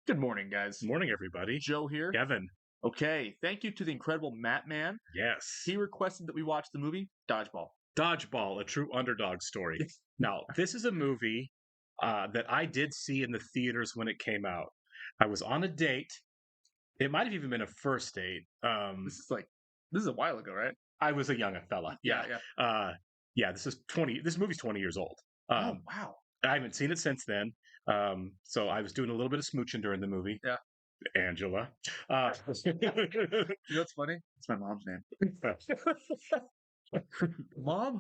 Good morning, guys. Morning, everybody. Joe here. Kevin. Okay, thank you to the incredible Matt Man. Yes. He requested that we watch the movie Dodgeball. Dodgeball, a true underdog story. Now, this is a movie that I did see in the theaters when it came out. I was on a date. It might have even been a first date. This is a while ago, right? I was a young fella. Yeah. This movie's 20. This movie's 20 years old. Oh wow. I haven't seen it since then. So I was doing a little bit of smooching during the movie. Yeah. Angela. You know what's funny? It's my mom's name. Mom?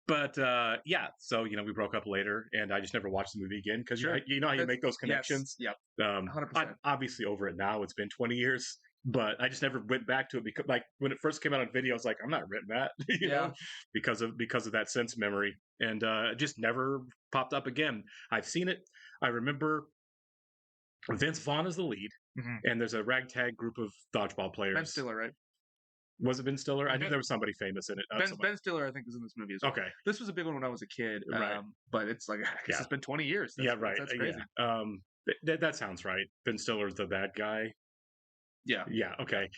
But yeah, so we broke up later, and I just never watched the movie again because Sure. you know how you make those connections. Yes. Yep. I'm 100%. obviously over it now. It's been 20 years, but I just never went back to it because, like, when it first came out on video, I was like, I'm not renting that, you Yeah. know, because of that sense memory, and it just never popped up again. I've seen it. I remember Vince Vaughn is the lead, Mhm. and there's a ragtag group of dodgeball players. Ben Stiller, right? Was it Ben Stiller? I knew Ben- there was somebody famous in it. Ben Stiller, I think, is in this movie as well. Okay. This was a big one when I was a kid. Right. But it's like, I guess it's been 20 years. Yeah, right. That's crazy. Yeah. That sounds right. Ben Stiller's the bad guy. Yeah. Yeah. Okay.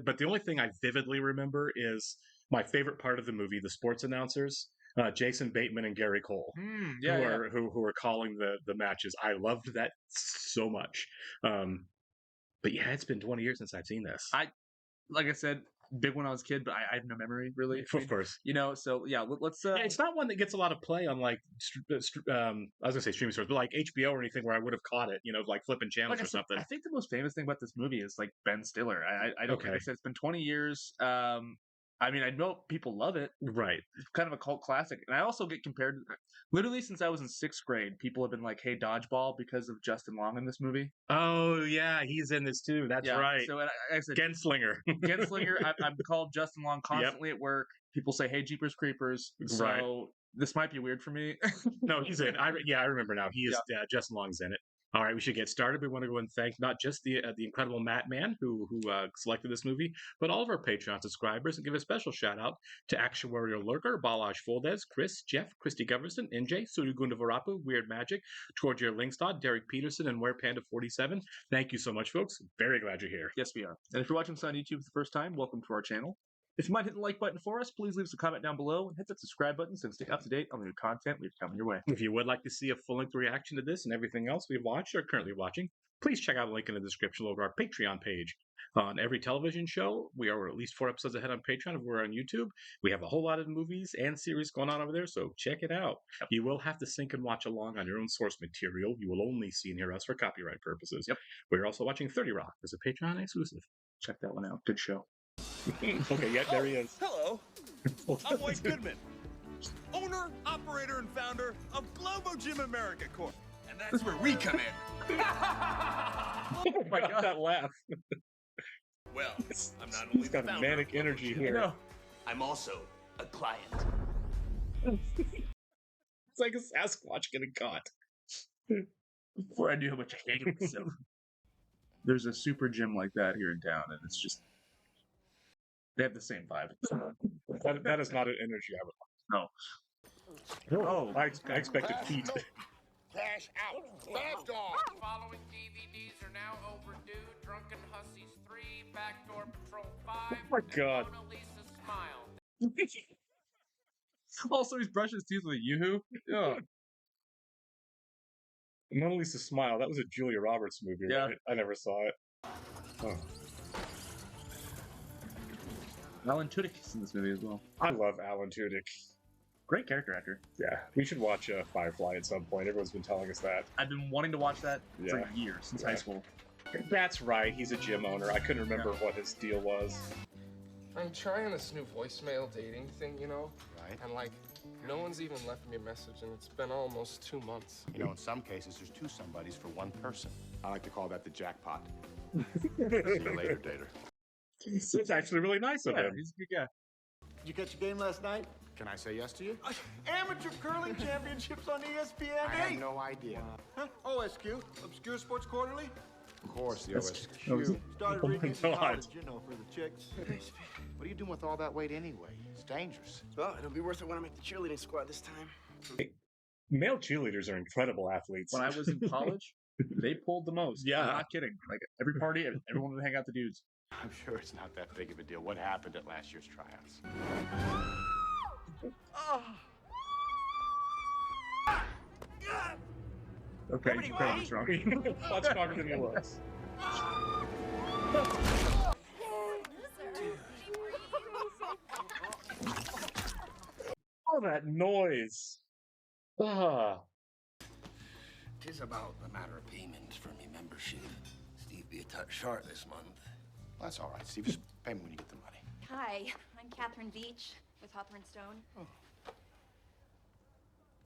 But the only thing I vividly remember is my favorite part of the movie: the sports announcers, Jason Bateman and Gary Cole, who are calling the matches. I loved that so much. But yeah, it's been 20 years since I've seen this. Like I said, big when I was a kid, but I have no memory really. Of course. So yeah, let's. It's not one that gets a lot of play on, like, I was gonna say streaming stores, but like HBO or anything where I would have caught it, like flipping channels or something. I think the most famous thing about this movie is like Ben Stiller. I don't. Okay. Like I said, it's been 20 years. I mean, I know people love it. Right. It's kind of a cult classic, and I also get compared. Literally, since I was in 6th grade, people have been like, "Hey, Dodgeball," because of Justin Long in this movie. Oh yeah, he's in this too. That's right. So I said, Genslinger. I'm called Justin Long constantly at work. People say, "Hey, Jeepers Creepers." So this might be weird for me. No, he's in. I remember now. He is. Justin Long's in it. All right, we should get started. We want to go and thank not just the incredible Matt Man who selected this movie, but all of our Patreon subscribers, and give a special shout out to Actuarial Lurker, Balaj Foldez, Chris, Jeff, Christy Goverson, NJ, Surugunda Varapu, Weird Magic, Torgier Linkstad, Derek Peterson, and WerePanda47. Thank you so much, folks. Very glad you're here. Yes, we are. And if you're watching this on YouTube for the first time, welcome to our channel. If you might hit the like button for us, please leave us a comment down below and hit that subscribe button so you can stay up to date on the new content we've coming your way. If you would like to see a full-length reaction to this and everything else we've watched or currently watching, please check out a link in the description over our Patreon page. On every television show, we are at least 4 episodes ahead on Patreon if we're on YouTube. We have a whole lot of movies and series going on over there, so check it out. Yep. You will have to sync and watch along on your own source material. You will only see and hear us for copyright purposes. Yep. We're also watching 30 Rock as a Patreon exclusive. Check that one out. Good show. Okay, yeah, there he is. Hello, I'm White Goodman, owner, operator, and founder of Globo Gym America Corp. And that's where we come in. Oh my God, that laugh. Well, I'm not only He's got the founder manic of Globo energy Gym, here. I'm also a client. It's like a Sasquatch getting caught. Before I knew how much I hated myself. There's a super gym like that here in town, and it's just they have the same vibe. That is not an energy I would like. No. Oh, I expected feet. Cash out. Fast dog. Following DVDs are now overdue. Drunken Hussies 3, Backdoor Patrol 5. Oh my God. Mona Lisa Smile. Also, he's brushing his teeth with a yoo-hoo. Yeah. Mona Lisa Smile. That was a Julia Roberts movie, Yeah. right? I never saw it. Oh. Alan Tudyk is in this movie as well. I love Alan Tudyk. Great character actor. Yeah, we should watch Firefly at some point. Everyone's been telling us that. I've been wanting to watch that for Yeah. years, since high school. That's right. He's a gym owner. I couldn't remember what his deal was. I'm trying this new voicemail dating thing, Right. and no one's even left me a message, and it's been almost 2 months. You know, in some cases, there's 2 somebodies for 1 person. I like to call that the jackpot. See you later, dater. It's actually really nice of him. He's a good guy. Did you catch a game last night? Can I say yes to you? Amateur curling championships on ESPN. I had no idea. Huh? OSQ, Obscure Sports Quarterly. Of course, the That's- OSQ. Started Oh reading my it in God. college, for the chicks. What are you doing with all that weight anyway? It's dangerous. Well, it'll be worth it when I make the cheerleading squad this time. Male cheerleaders are incredible athletes. When I was in college, They pulled the most. Yeah. I'm not kidding. Like every party, everyone would hang out the dudes. I'm sure it's not that big of a deal. What happened at last year's tryouts? Okay, you put this wrong. Much stronger than he looks. All that noise. Ah. Tis about the matter of payment for me membership. Steve be a touch short this month. Well, that's all right, Steve. Just pay me when you get the money. Hi, I'm Catherine Beach with Hawthorne Stone. Oh.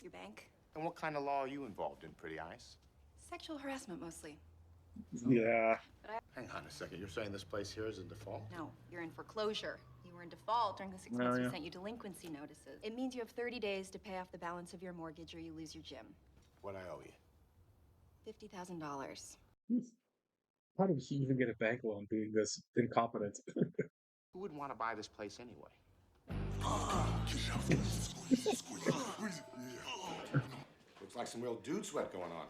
Your bank? And what kind of law are you involved in, Pretty Eyes? Sexual harassment mostly. Yeah. Hang on a second. You're saying this place here is in default? No, you're in foreclosure. You were in default during the 6 months we sent you delinquency notices. It means you have 30 days to pay off the balance of your mortgage or you lose your gym. What I owe you? $50,000. How did he even get a bank loan being this incompetent? Who would want to buy this place anyway? Looks like some real dude sweat going on.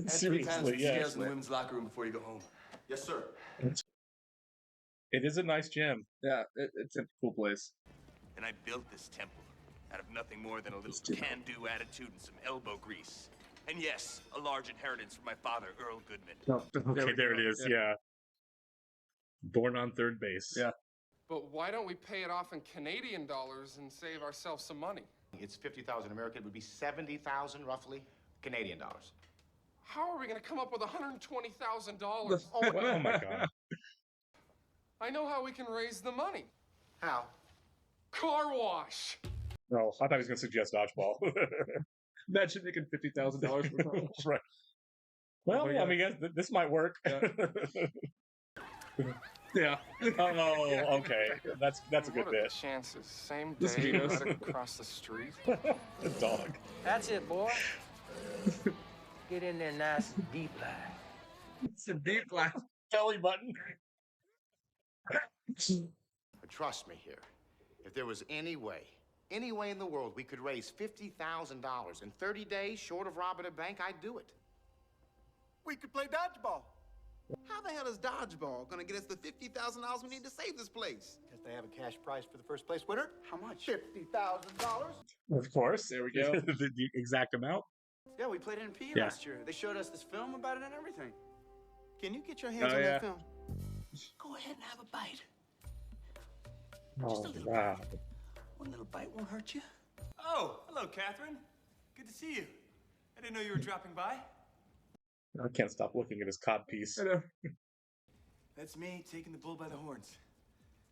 Seriously, yeah. Scales in the women's locker room before you go home. Yes, sir. It is a nice gym. Yeah, it's a cool place. And I built this temple out of nothing more than a little can-do attitude and some elbow grease. And yes, a large inheritance from my father, Earl Goodman. Okay, there it is. Yeah. Born on third base. Yeah. But why don't we pay it off in Canadian dollars and save ourselves some money? It's 50,000 American. It would be 70,000 roughly Canadian dollars. How are we going to come up with $120,000? Oh my God. I know how we can raise the money. How? Car wash. No, I thought he was going to suggest dodgeball. Imagine making $50,000 for college. Right. Well, my I mean, this might work. Yeah. Oh, okay. That's a good What are bit. the chances? Same This day, Venus. right across the street. The dog. That's it, boy. Get in there nice and deep like. It's a deep laugh. Belly button. But trust me here. If there was any way in the world we could raise $50,000 in 30 days short of robbing a bank, I'd do it. We could play dodgeball. How the hell is dodgeball gonna get us the $50,000 we need to save this place? Because they have a cash prize for the first place winner. How much? $50,000. Of course. There we go. the exact amount. Yeah, we played it in PE Yeah. last year. They showed us this film about it and everything. Can you get your hands Oh, on yeah. that film? Go ahead and have a bite. Oh, wow. One little bite won't hurt you. Oh, hello, Catherine. Good to see you. I didn't know you were dropping by. I can't stop looking at his cod piece. I know. That's me taking the bull by the horns.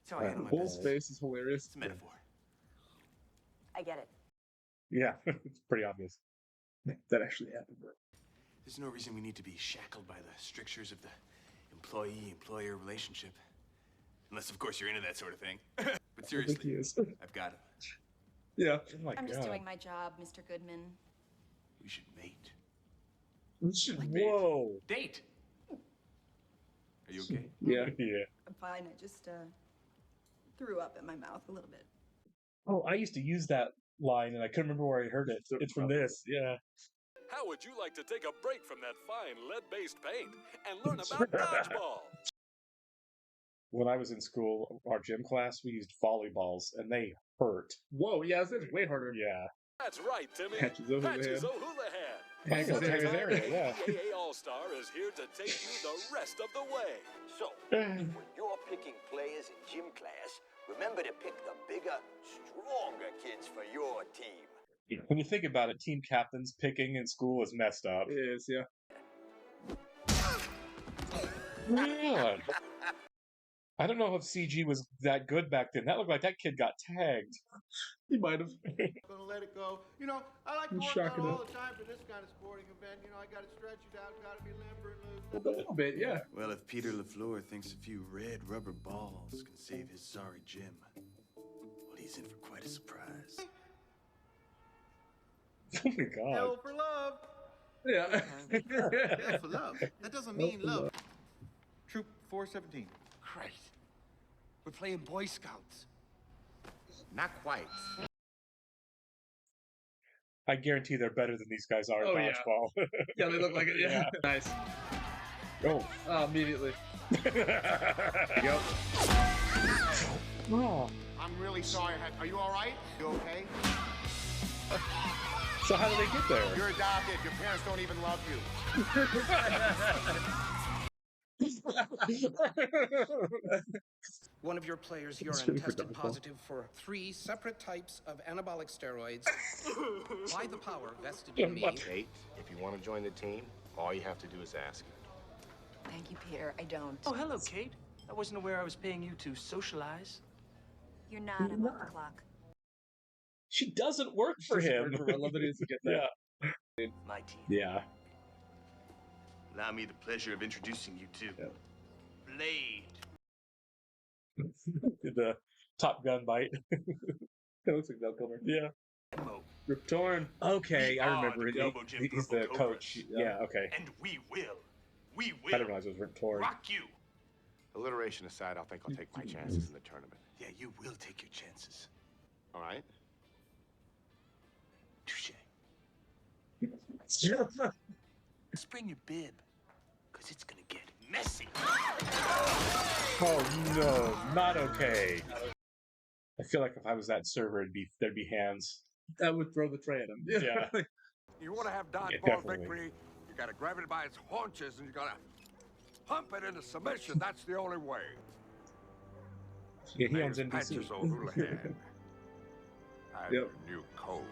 That's how I handle my Bull's business. face is hilarious. It's a metaphor. I get it. Yeah, it's pretty obvious. That actually happened. There's no reason we need to be shackled by the strictures of the employee-employer relationship. Unless, of course, you're into that sort of thing. But I think he seriously, is. I've got him. Yeah. Oh my I'm just God. doing my job, Mr. Goodman. We should mate. Whoa. Date! Are you okay? Yeah. Yeah. I'm fine. I just threw up in my mouth a little bit. Oh, I used to use that line, and I couldn't remember where I heard it. It's from this. Yeah. How would you like to take a break from that fine lead-based paint and learn about dodgeball? When I was in school, our gym class, we used volleyballs, and they hurt. Whoa, yeah, that's way harder. Yeah. That's right, Timmy. Patches O'Houlihan. O'Houlihan. Hank Oh, Azaria. Hank Azaria, yeah. AAA All-Star is here to take you the rest of the way. So, when you're picking players in gym class, remember to pick the bigger, stronger kids for your team. When you think about it, team captains picking in school is messed up. It is, yeah. Man. I don't know if CG was that good back then. That looked like that kid got tagged. He might have. Gonna let it go. You know, I like to He's work out shocking all it. the time for this kind of sporting event. You know, I gotta stretch it out, gotta be limber and A loose. little bit, yeah. Well, if Peter LaFleur thinks a few red rubber balls can save his sorry gym, well, he's in for quite a surprise. Oh my God. Hell for love. Yeah. Hell for love. That doesn't mean love. Troop 417. Great. We're playing Boy Scouts. Not quite. I guarantee they're better than these guys are at Oh, yeah. dodgeball. Yeah, they look like it. Yeah. Nice. Oh. Immediately. Yep. Oh. I'm really sorry. Are you all right? You okay? So how do they get there? You're adopted. Your parents don't even love you. One of your players' urine really tested dodgeball. positive for 3 separate types of anabolic steroids. By the power vested in me. Kate, if you want to join the team, all you have to do is ask. Thank you, Peter. I don't. Oh, hello, Kate. I wasn't aware I was paying you to socialize. You're not. I'm off the clock. She doesn't work for him. I love that he doesn't get that. Yeah. My team. Yeah. Allow me the pleasure of introducing you to Blade. The Top Gun bite. It looks like Val Kilmer. Yeah. Rip Torn. Okay, I We are remember. the Globo Gym He's the Purple coach. Cobras. Yeah, okay. And we I didn't realize it was Rip Torn. rock you. Alliteration aside, I think I'll take my chances in the tournament. Yeah, you will take your chances. All right? Touche. Let's bring your bib, because it's going to get messy. Oh no, not okay. I feel like if I was that server, there'd be hands. I would throw the tray at him. Yeah. You want to have dodgeball definitely. victory, you got to grab it by its haunches and you got to pump it into submission. That's the only way. Yeah, he owns Name's NBC. Patches O'Houlihan. I'm Yep. your new coach.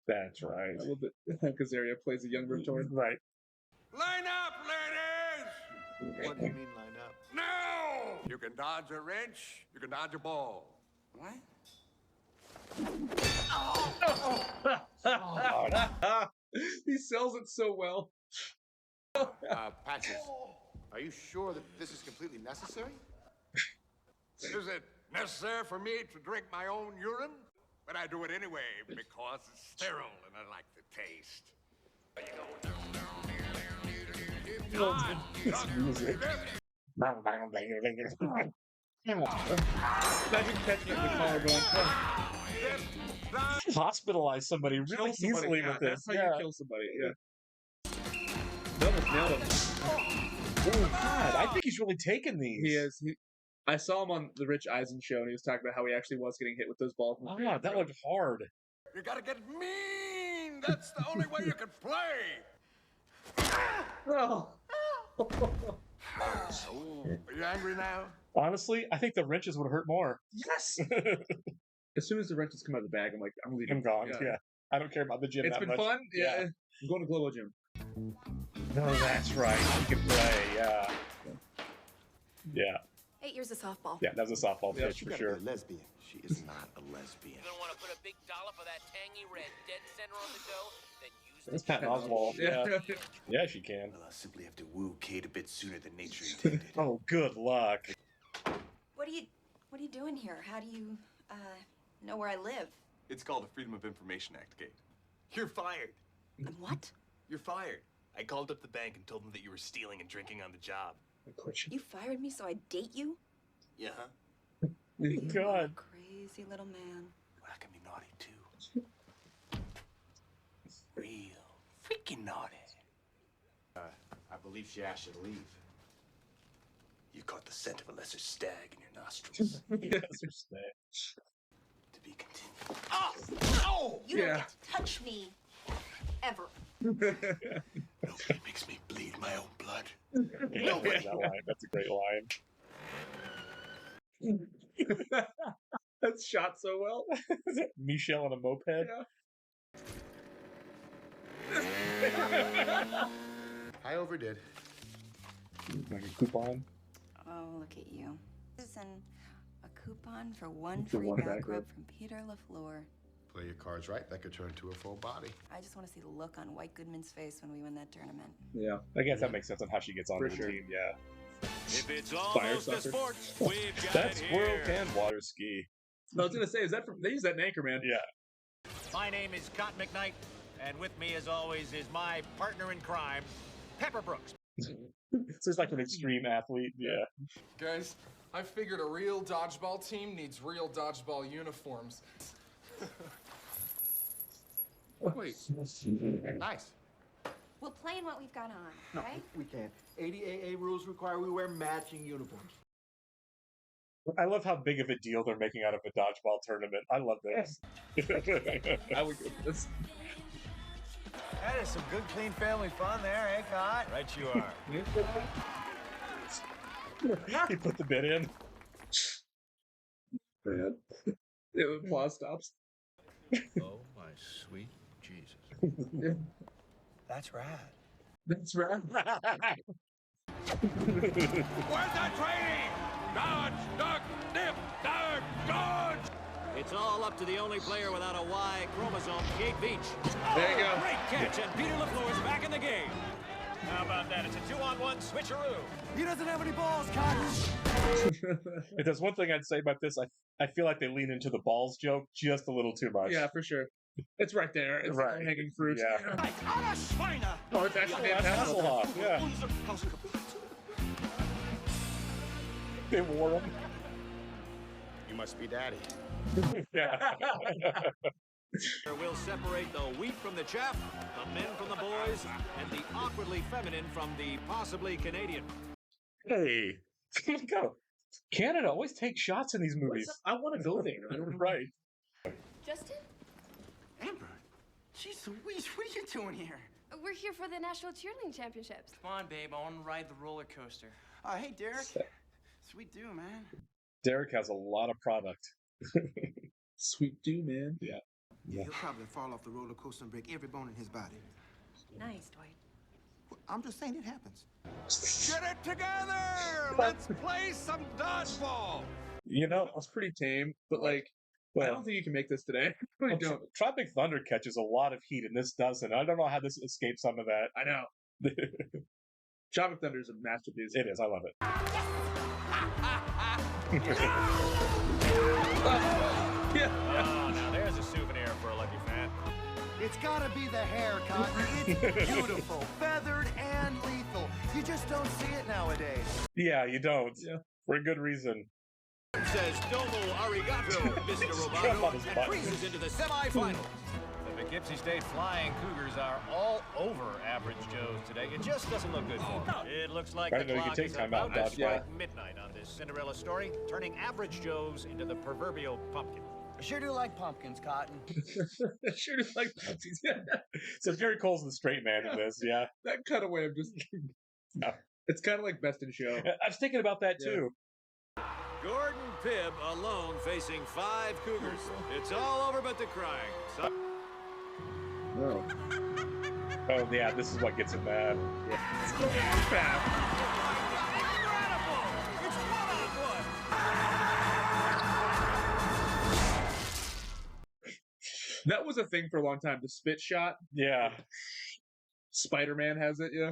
That's right. I love it. Kazaria plays a young Rip Torn. Right. Line up, ladies! What do you mean line up? No! You can dodge a wrench, you can dodge a ball. What? He sells it so well. Patches, are you sure that this is completely necessary? Is it necessary for me to drink my own urine? But I do it anyway because it's sterile and I like the taste. It's music. Imagine catching it in the collar going, Hospitalize somebody really easily with this. That's how you kill somebody. Yeah. That almost nailed him. Oh God, I think he's really taking these. He is. I saw him on the Rich Eisen show, and he was talking about how he actually was getting hit with those balls. Oh yeah, that looked hard. You gotta get mean! That's the only way you can play! Oh. Are you angry now? Honestly, I think the wrenches would hurt more. Yes! As soon as the wrenches come out of the bag, I'm like, I'm leaving. I'm gone. Yeah. I don't care about the gym It's that been much. fun. Yeah. I'm going to Globo Gym. No, that's right. He can play. Yeah. Yeah. 8 years of softball. Yeah, that was a softball pitch She for gotta sure. be a lesbian. She is not a lesbian. You're gonna want to put a big dollop of that tangy red dead center on the dough, then use That's Patton Oswalt. Yeah. Yeah, she can. Well, I'll simply have to woo Kate a bit sooner than nature intended. Oh, good luck. What are you doing here? How do you know where I live? It's called the Freedom of Information Act, Kate. You're fired. What? You're fired. I called up the bank and told them that you were stealing and drinking on the job. You fired me so I'd date you? Yeah, huh? You are a God. crazy little man. Well, I can be naughty, too. Real freaking naughty. I believe she asked you to leave. You caught the scent of a lesser stag in your nostrils. Yes, or stay. To be continued. Oh! You don't Yeah. get to touch me. Ever. Nobody makes me bleed my own blood. Nobody. That line. That's a great line. That's shot so well. Michelle on a moped. I overdid. Like a coupon. Oh, look at you. And a coupon for one For free one back back rub rub. from Peter LaFleur. Play your cards right, that could turn to a full body. I just want to see the look on White Goodman's face when we win that tournament. Yeah. I guess that makes sense on how she gets onto For the sure. team. Yeah. If it's Fire almost a sucker. sport, we've got That it squirrel here. can water ski. I was gonna say, is that from? They use that in Anchorman. Yeah. My name is Cotton McKnight, and with me, as always, is my partner in crime, Pepper Brooks. So it's like an extreme athlete. Yeah. Guys, I figured a real dodgeball team needs real dodgeball uniforms. Wait. Nice. We'll play in what we've got on, No, okay? we can't. ADAA rules require we wear matching uniforms. I love how big of a deal they're making out of a dodgeball tournament. I love this. I would go with this. That is some good, clean family fun there, eh, Cot? Right you are. He put the bit in. Man. The applause stops. Oh, my sweet Jesus. That's rad. That's right. Where's that training? Dodge, duck, dip, dodge, dodge! It's all up to the only player without a Y chromosome, Kate Beach. There you go. Great catch, and Peter LaFleur's back in the game. How about that? It's a 2-on-1 switcheroo. He doesn't have any balls, Cotton. If there's one thing I'd say about this, I feel like they lean into the balls joke just a little too much. Yeah, for sure. It's right there. It's Right. hanging fruit. Yeah. Oh, it's actually Hasselhoff, yeah. They wore them. You must be daddy. Yeah. We'll separate the wheat from the chaff, the men from the boys, and the awkwardly feminine from the possibly Canadian. Hey. Go. Canada always takes shots in these movies. I want to go there. I don't know. Right. Justin? Amber, jeez Louise, what are you doing here? We're here for the National Cheerleading Championships. Come on, babe. I want to ride the roller coaster. Hey, Derek. Sweet do, man. Derek has a lot of product. Sweet do, man. Yeah. He'll probably fall off the roller coaster and break every bone in his body. Nice, Dwight. Well, I'm just saying it happens. Get it together! Let's play some dodgeball! You know, It's pretty tame, but like, I well, don't think you can make this today. I really don't. Tropic Thunder catches a lot of heat, and this doesn't. I don't know how this escapes some of that. I know. Tropic Thunder is a masterpiece. It is. I love it. Yeah. Oh, now there's a souvenir for a lucky fan. It's gotta be the hair, Cotton. It's beautiful, feathered, and lethal. You just don't see it nowadays. Yeah, you don't. Yeah. For a good reason. Says Domo Arigato, Mr. Strap on Roboto, his and butt. freezes into the semifinals. The Poughkeepsie State Flying Cougars are all over Average Joe's today. It just doesn't look good for them. It looks like I the didn't know you clock could take is time about out, to Dodge. strike midnight on this Cinderella story, turning Average Joe's into the proverbial pumpkin. I sure do like pumpkins, Cotton. Sure just like Pepsi's. Yeah. So Jerry Cole's the straight man in this, yeah. That cutaway of just. No. It's kind of like Best in Show. I was thinking about that too. Gordon Pibb alone facing 5 Cougars. It's all over but the crying. So Oh. Oh, yeah, this is what gets him mad. That was a thing for a long time. The spit shot. Yeah. Spider-Man has it, yeah.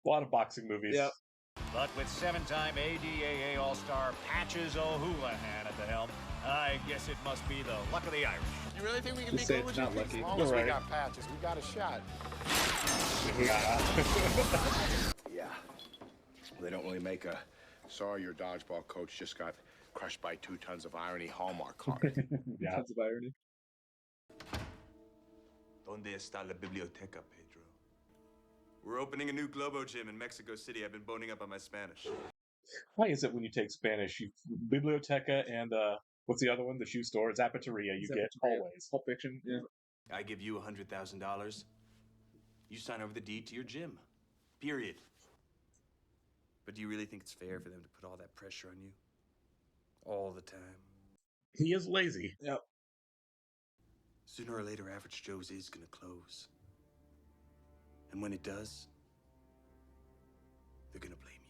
A lot of boxing movies. Yeah. But with 7-time ADAA All-Star Patches O'Houlihan at the helm, I guess it must be the luck of the Irish. You really think we can Just be say good it's with you? not lucky. As long as Right. we got patches, we got a shot. Yeah. Yeah. They don't really make a sorry your dodgeball coach just got crushed by 2 tons of irony Hallmark card. Yeah. Tons of irony. ¿Dónde está la biblioteca, Pedro? We're opening a new Globo gym in Mexico City. I've been boning up on my Spanish. Why is it when you take Spanish, you Biblioteca and what's the other one? The shoe store. Zapateria. You get Zapateria. always. Pulp Fiction, yeah. I give you $100,000. You sign over the deed to your gym. Period. But do you really think it's fair for them to put all that pressure on you? All the time? He is lazy. Yep. Sooner or later, Average Joe's is gonna close. And when it does, they're gonna blame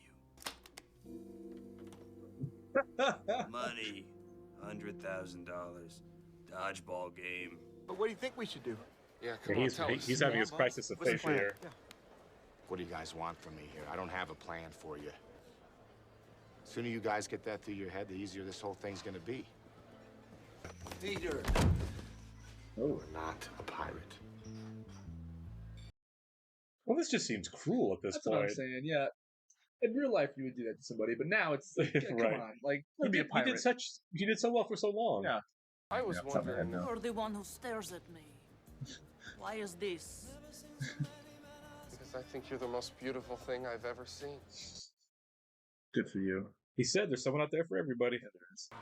you. Money. $100,000. Dodgeball game. But what do you think we should do? Yeah, come on, He's tell us. having his crisis of What's the faith plan? here. Yeah. What do you guys want from me here? I don't have a plan for you. The sooner you guys get that through your head, the easier this whole thing's gonna be. Peter. Oh. We're not a pirate. Well, this just seems cruel at this That's what I'm point. saying, yeah. In real life, you would do that to somebody, but now it's like, come Right. on, like, You be a pirate. did so well for so long. Yeah. I was wondering. You're the one who stares at me. Why is this? Because I think you're the most beautiful thing I've ever seen. Good for you. He said there's someone out there for everybody.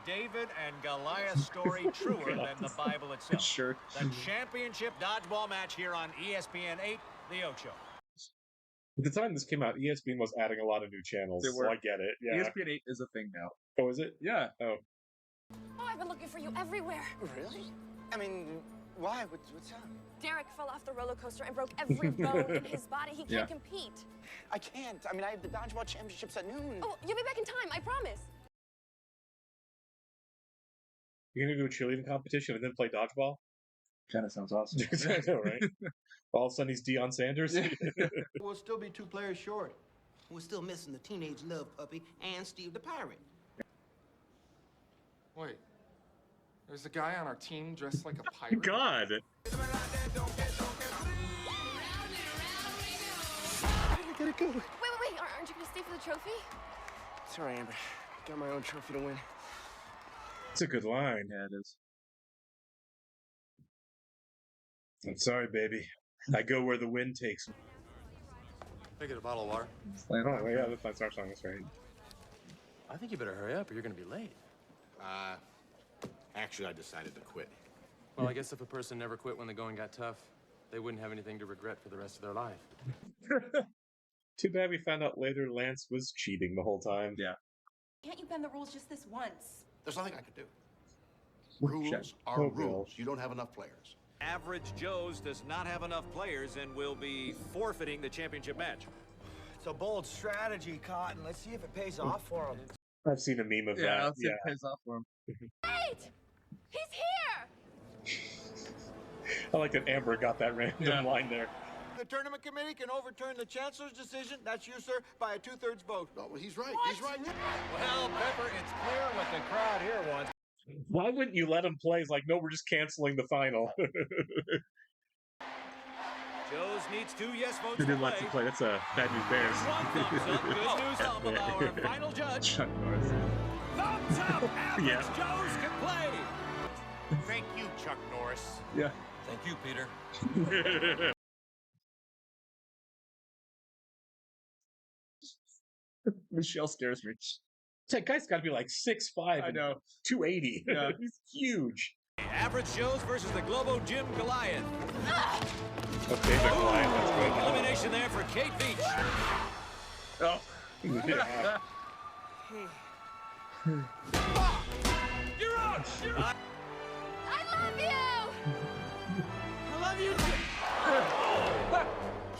David and Goliath's story truer than the Bible itself. Sure. The championship dodgeball match here on ESPN 8, The Ocho. At the time this came out, ESPN was adding a lot of new channels, so I get it. Yeah. ESPN 8 is a thing now. Oh, is it? Yeah. Oh. Oh, I've been looking for you everywhere. Really? I mean, why? What's up? Derek fell off the roller coaster and broke every bone in his body. He can't compete. I can't. I mean, I have the dodgeball championships at noon. Oh, you'll be back in time, I promise. You're gonna do a cheerleading competition and then play dodgeball? Kind of sounds awesome. I know, right? All of a sudden he's Deion Sanders. We'll still be 2 players short. We're still missing the teenage love puppy and Steve the pirate. Wait, there's a guy on our team dressed like a pirate? God! I gotta go. Wait, aren't you gonna stay for the trophy? Sorry, Amber. Got my own trophy to win. It's a good line. Yeah, it is. I'm sorry, baby. I go where the wind takes me. Can I get a bottle of water? Oh, yeah, that's our song. That's right. I think you better hurry up or you're gonna be late. Actually, I decided to quit. Well, I guess if a person never quit when the going got tough, they wouldn't have anything to regret for the rest of their life. Too bad we found out later Lance was cheating the whole time. Yeah. Can't you bend the rules just this once? There's nothing I can do. Rules are rules. You don't have enough players. Average Joe's does not have enough players and will be forfeiting the championship match. It's a bold strategy, Cotton. Let's see if it pays off for him. I've seen a meme of that. I'll see if it pays off for him. Wait! He's here! I like that Amber got that random line there. The tournament committee can overturn the chancellor's decision, that's you, sir, by a 2/3 vote. No, well, he's right. He's right. Well, Pepper, it's clear what the crowd here wants. Why wouldn't you let him play? It's like, no, we're just canceling the final. Joe's needs 2 yes votes Who to did let you play. play? That's Bad News Bears. One thumbs up. Good news up of our final judge. Chuck Norris. Thumbs up. Average Yeah. Joe's can play. Thank you, Chuck Norris. Yeah. Thank you, Peter. Michelle scares me. That guy's got to be like 6'5". I know. 280. Yeah. He's huge. Average Joe's versus the Globo Jim Goliath. Okay, the Goliath. That's good. Elimination there for Kate Beach. Oh. Yeah. You're out. You're out. I love you! I love you.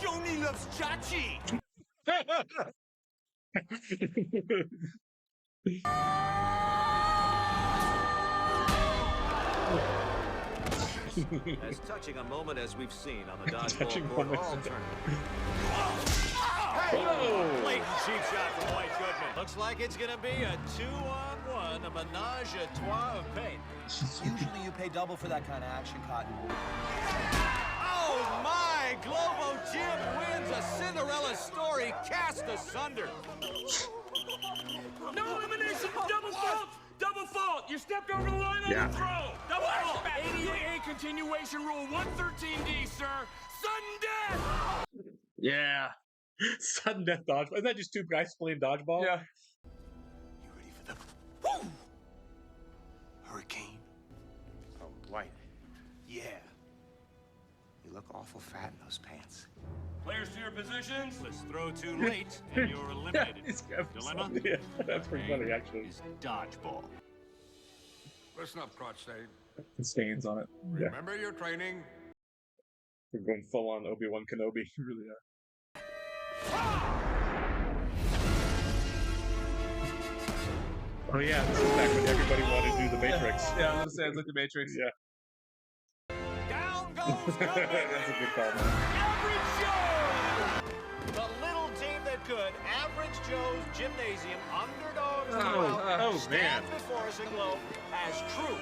Joni loves Chachi. As touching a moment as we've seen on the dodgeball court all tournament. Whoa! Blatant cheap shot from White Goodman. Looks like it's gonna be a 2-on-1, a menage a trois of paint. Usually you pay double for that kind of action, Cotton. Oh my! Globo Jim wins a Cinderella story cast asunder. No elimination! Double fault! Double fault! You stepped over the line on Yeah. the throw! Double fault! ADA continuation rule 113D, sir! Sudden death! Yeah. Sudden death dodgeball. Isn't that just 2 guys playing dodgeball? Yeah. You ready for the woo! Hurricane? Oh, White. Yeah. You look awful fat in those pants. Players to your positions. Let's throw too late, and you're eliminated. He's got Dilemma? Yeah, that's pretty funny, actually. Is dodgeball. Listen up, Crotch State. The stains on it. Yeah. Remember your training. We're going full on Obi-Wan Kenobi. You really are. Oh yeah, this is back when everybody wanted to do the Matrix. Yeah, I was gonna say it's like the Matrix. Yeah. Down goes That's a good call, man. Average Joe! The little team that could. Average Joe's Gymnasium Underdog man. before us in Globe as true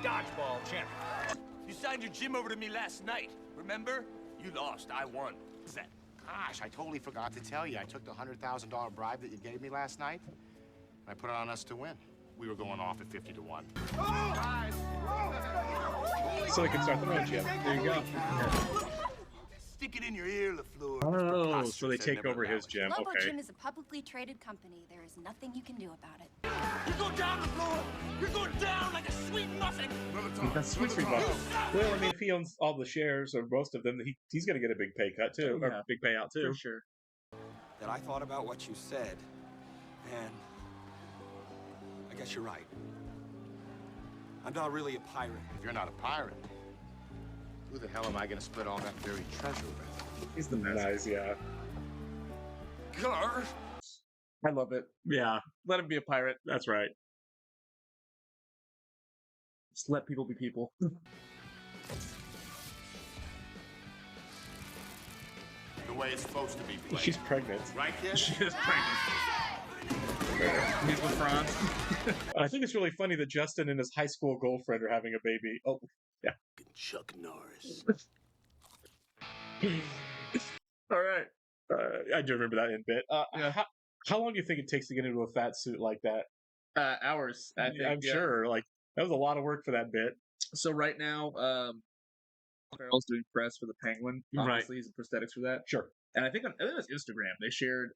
dodgeball champion. You signed your gym over to me last night, remember? You lost, I won. What's that? Gosh, I totally forgot to tell you. I took the $100,000 bribe that you gave me last night, and I put it on us to win. we were going off at 50 to 1. So they can start their own gym. There you go. Stick it in your ear, LaFleur. Oh, so they take over his gym. Lobo Okay. Gym is a publicly traded company. There is nothing you can do about it. You go down the floor. You're going down like a sweet muffin. That's sweet Well, I mean, if he owns all the shares or most of them, he's going to get a big pay cut too, or big payout too. For sure. That I thought about what you said, and I guess you're right. I'm not really a pirate. If you're not a pirate, who the hell am I going to split all that buried treasure with? He's the best. Nice, yeah. Gar! I love it. Yeah, Let him be a pirate. that's right. Just let people be people. The way it's supposed to be played. She's pregnant. Right, kid? She is pregnant. He's with Franz. I think it's really funny that Justin and his high school girlfriend are having a baby. Oh, yeah. Chuck Norris. All right. I do remember that in bit. Yeah. How long do you think it takes to get into a fat suit like that? Hours, I think. I'm sure. Like, that was a lot of work for that bit. So right now, Farrell's doing press for the Penguin. Obviously, he's in prosthetics for that. Sure. And I think on Instagram they shared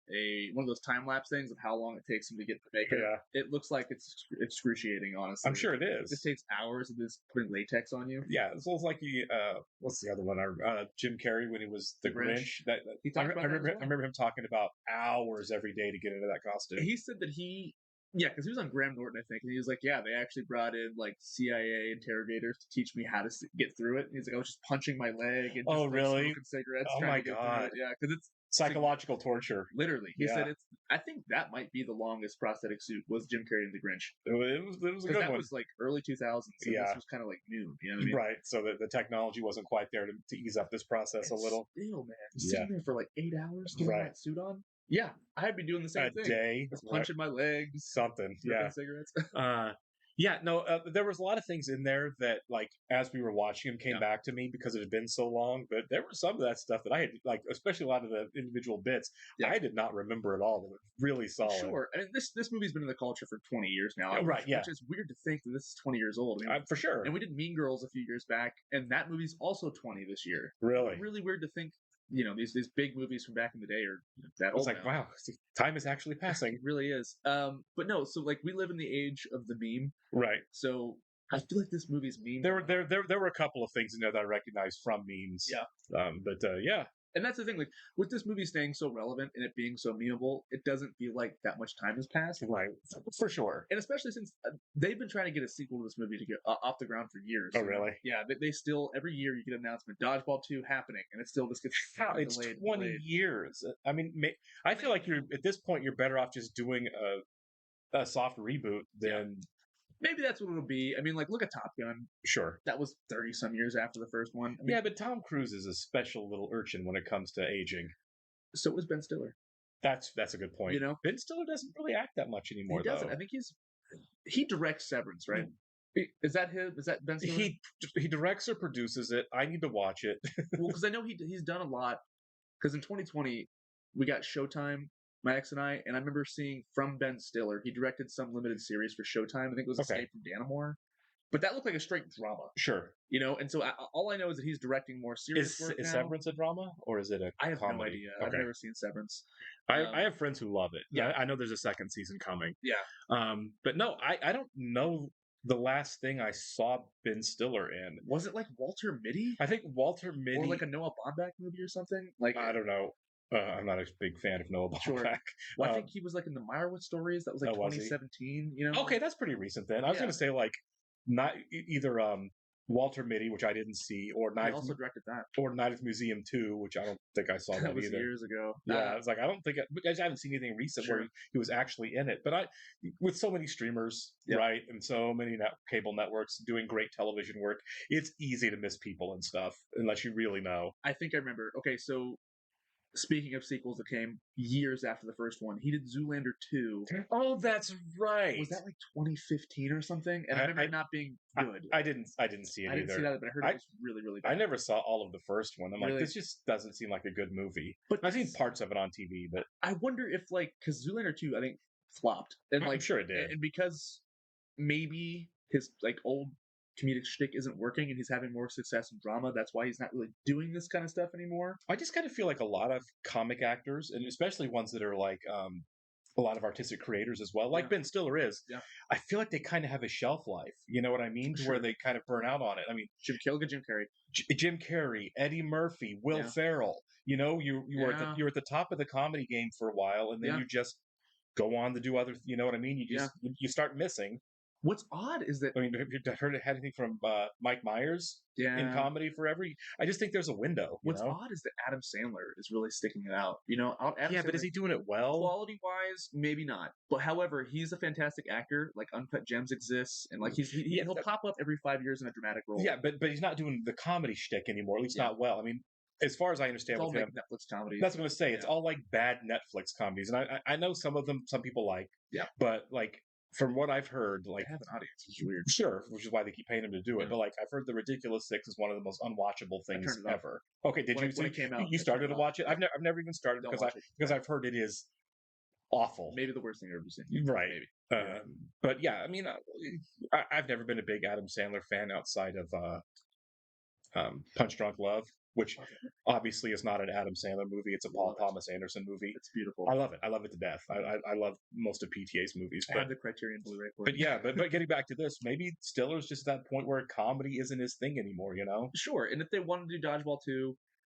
one of those time lapse things of how long it takes him to get the makeup. Yeah. It looks like it's excruciating, honestly. I'm sure it is. This takes hours of this putting latex on you. Yeah, it's almost like what's the other one? Jim Carrey when he was the Grinch. He talked about that as well? I remember him talking about hours every day to get into that costume. He said that because he was on Graham Norton, I think, and he was like, yeah, they actually brought in like CIA interrogators to teach me how to get through it. And he's like, I was just punching my leg and just, really? smoking cigarettes. Oh trying my to get through God. it. Yeah, because it's Psychological torture. Literally, he said it's. I think that might be the longest prosthetic suit was Jim Carrey in The Grinch. It was a good that one. was like early 2000s. And Yeah. this was kind of like new. You know what I mean? Right, so the technology wasn't quite there to ease up this process a little. Still, man, sitting there for like 8 hours getting that suit on. Yeah, I'd be doing the same thing. A day, just punching my legs, something. Yeah, cigarettes. There was a lot of things in there that, like, as we were watching them, came back to me because it had been so long. But there was some of that stuff that I had, like, especially a lot of the individual bits, I did not remember at all. That were really solid. Sure, I mean this movie's been in the culture for 20 years now. Right? Yeah, which is weird to think that this is 20 years old. I mean, for sure. And we did Mean Girls a few years back, and that movie's also 20 this year. Really, really weird to think. You know, these big movies from back in the day are that It's old. like, now. wow, time is actually passing. It really is. But no, so like we live in the age of the meme, right? So I feel like this movie's meme. There were a couple of things in there that I recognized from memes. Yeah. Yeah. And that's the thing, like with this movie staying so relevant and it being so memeable, it doesn't feel like that much time has passed. Right, for sure. And especially since they've been trying to get a sequel to this movie to get off the ground for years. Oh, really? Yeah, they still every year you get an announcement, Dodgeball 2 happening, and it still just gets It's delayed. 20 years. I mean, I feel like you're at this point you're better off just doing a soft reboot than. Maybe that's what it'll be. I mean, like, look at Top Gun. Sure. That was 30-some years after the first one. I mean, Yeah, but Tom Cruise is a special little urchin when it comes to aging. So was Ben Stiller. That's a good point. You know? Ben Stiller doesn't really act that much anymore, He doesn't. though. I think he directs Severance, right? Is that him? Is that Ben Stiller? He directs or produces it. I need to watch it. Well, because I know he's done a lot. Because in 2020, we got Showtime, my ex and I remember seeing from Ben Stiller, he directed some limited series for Showtime. I think it was Escape from Dannemore. But that looked like a straight drama. Sure. You know, and so all I know is that he's directing more serious work Is now. Severance a drama or is it a I have comedy? no idea. Okay. I've never seen Severance. I have friends who love it. Yeah. I know there's a second season coming. Yeah. But no, I don't know the last thing I saw Ben Stiller in. Was it like Walter Mitty? I think Walter Mitty. Or like a Noah Baumbach movie or something? Like I don't know. I'm not a big fan of Noah Baumbach. Sure. Well, I think he was like in the Meyerowitz stories. That was like 2017. You know? Okay, that's pretty recent then. I was going to say like not either Walter Mitty, which I didn't see, or He also directed that. or Night at the Museum 2, which I don't think I saw that, That was either. years ago. Yeah, it's like I don't think I haven't seen anything recent where he was actually in it. But with so many streamers, right, and so many cable networks doing great television work, it's easy to miss people and stuff unless you really know. I think I remember. Okay, so speaking of sequels that came years after the first one, he did Zoolander 2. Oh, that's right. Was that like 2015 or something? And I remember it not being good. I didn't see it I didn't either. see that, but I heard it was really, really bad. I never saw all of the first one. I'm Really? like, this just doesn't seem like a good movie. But I've seen parts of it on TV, but I wonder if, like, because Zoolander 2, I think, flopped. And I'm like, sure it did. And because maybe his like old comedic shtick isn't working and he's having more success in drama. That's why he's not really doing this kind of stuff anymore. I just kind of feel like a lot of comic actors, and especially ones that are like a lot of artistic creators as well, like Ben Stiller is. Yeah. I feel like they kind of have a shelf life. You know what I mean? To where they kind of burn out on it. I mean, Jim Carrey, Jim Carrey, Eddie Murphy, Will Ferrell. You know, you were you were at the top of the comedy game for a while, and then you just go on to do other. You know what I mean? You just you start missing. What's odd is that I mean, have you heard anything from Mike Myers in comedy forever? I just think there's a window. What's odd is that Adam Sandler is really sticking it out. You know, Adam but is he doing it well? Quality wise, maybe not. But however, he's a fantastic actor. Like Uncut Gems exists, and like he'll pop up every 5 years in a dramatic role. Yeah, but he's not doing the comedy shtick anymore. At least not well. I mean, as far as I understand, it's all with him, like Netflix comedy. That's what I'm gonna say. It's all like bad Netflix comedies, and I know some of them some people like. Yeah, but like. From what I've heard, like they have an audience, which is weird. Sure, which is why they keep paying him to do it. But like I've heard, The Ridiculous Six is one of the most unwatchable things ever. Okay, did you? When it came out, you started to watch it? I've never even started because I've heard it is awful. Maybe the worst thing I've ever seen. Right. Maybe. But yeah, I mean, I've never been a big Adam Sandler fan outside of Punch Drunk Love, which obviously is not an Adam Sandler movie. It's a Paul Thomas Anderson movie. It's beautiful. I love it. I love it to death. I love most of PTA's movies. I have the Criterion Blu-ray for it. But yeah, but getting back to this, maybe Stiller's just at that point where comedy isn't his thing anymore, you know? Sure. And if they wanted to do Dodgeball 2,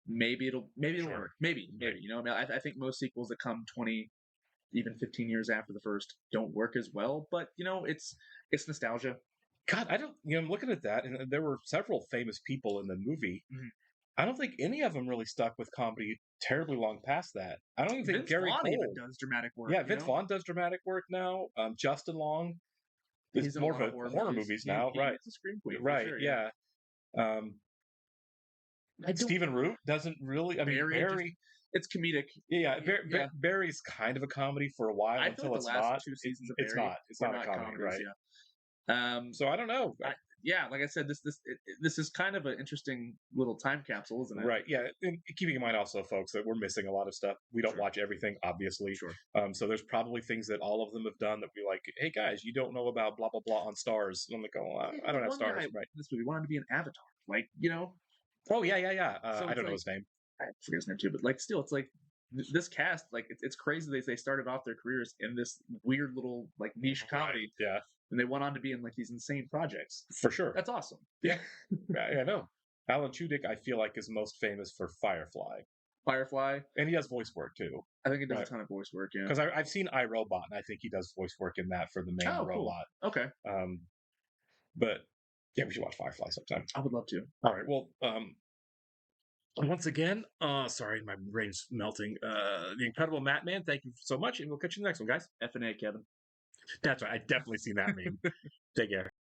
maybe it'll work. Maybe. You know, I mean, I think most sequels that come 20, even 15 years after the first don't work as well. But, you know, it's nostalgia. God, I'm looking at that, and there were several famous people in the movie. Mm-hmm. I don't think any of them really stuck with comedy terribly long past that. I don't even think Gary Vaughn Cole even does dramatic work. Yeah, Vince Vaughn does dramatic work now. Justin Long is more of a horror movies now, right? He's a scream queen, right? Sure, yeah. Stephen Root doesn't really. I mean, Barry. It's comedic. Yeah, Barry's kind of a comedy for a while until it's the last not. 2 seasons of it's Barry not. It's not a comedy, right? Yeah. So I don't know. Like I said, this is kind of an interesting little time capsule, isn't it? Right. Yeah. And keeping in mind also, folks, that we're missing a lot of stuff. We don't watch everything, obviously. Sure. So there's probably things that all of them have done that we like. Hey guys, you don't know about blah blah blah on Stars. And I'm like, oh, I don't have Stars. Right. This movie wanted to be an Avatar, like Oh yeah. So I don't know his name. I forget his name too, but like still, it's like this cast, like it's crazy they started off their careers in this weird little like niche comedy. Right. Yeah. And they went on to be in like these insane projects. For sure. That's awesome. Yeah. I know. Alan Tudyk, I feel like, is most famous for Firefly. And he does voice work too. I think he does a ton of voice work, yeah. Because I've seen iRobot, and I think he does voice work in that for the main robot. Cool. Okay. But yeah, we should watch Firefly sometime. I would love to. All right. Well, once again, sorry, my brain's melting. The Incredible Matt Man, thank you so much, and we'll catch you in the next one, guys. F&A, Kevin. That's right. I definitely seen that meme. Take care.